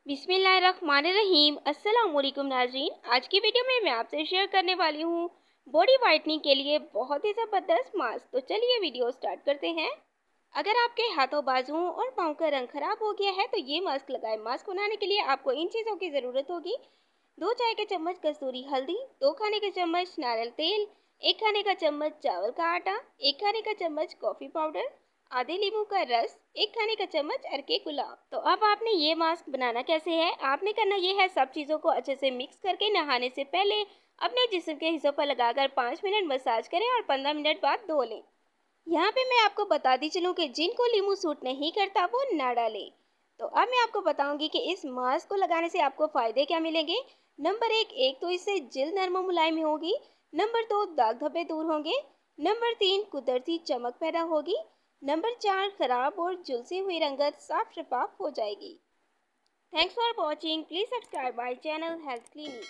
बिस्मिल्लाहिर्रहमानिर्रहीम। अस्सलाम वालेकुम नाज़रीन, आज की वीडियो में मैं आपसे शेयर करने वाली हूँ बॉडी वाइटनिंग के लिए बहुत ही ज़बरदस्त मास्क। तो चलिए वीडियो स्टार्ट करते हैं। अगर आपके हाथों, बाजुओं और पाँव का रंग खराब हो गया है तो ये मास्क लगाएं। मास्क बनाने के लिए आपको इन चीज़ों की ज़रूरत होगी: 2 चाय के चम्मच कस्तूरी हल्दी, 2 खाने के चम्मच नारियल तेल, 1 खाने का चम्मच चावल का आटा, 1 खाने का चम्मच कॉफ़ी पाउडर, आधे नींबू का रस, 1 खाने का चम्मच अरके गुलाब। तो अब आपने ये मास्क बनाना कैसे है, आपने करना ये है, सब चीज़ों को अच्छे से मिक्स करके नहाने से पहले अपने जिस्म के हिस्सों पर लगाकर 5 मिनट मसाज करें और 15 मिनट बाद धो लें। यहाँ पे मैं आपको बताती चलूँ कि जिनको लींबू सूट नहीं करता वो ना डालें। तो अब मैं आपको बताऊंगी कि इस मास्क को लगाने से आपको फ़ायदे क्या मिलेंगे। नंबर एक तो इससे जिल्द नरम और मुलायम होगी। नंबर 2, दाग धब्बे दूर होंगे। नंबर 3, कुदरती चमक पैदा होगी। नंबर 4, खराब और झुलसी हुई रंगत साफ शफाफ हो जाएगी। Thanks for watching. Please subscribe my channel health clinic.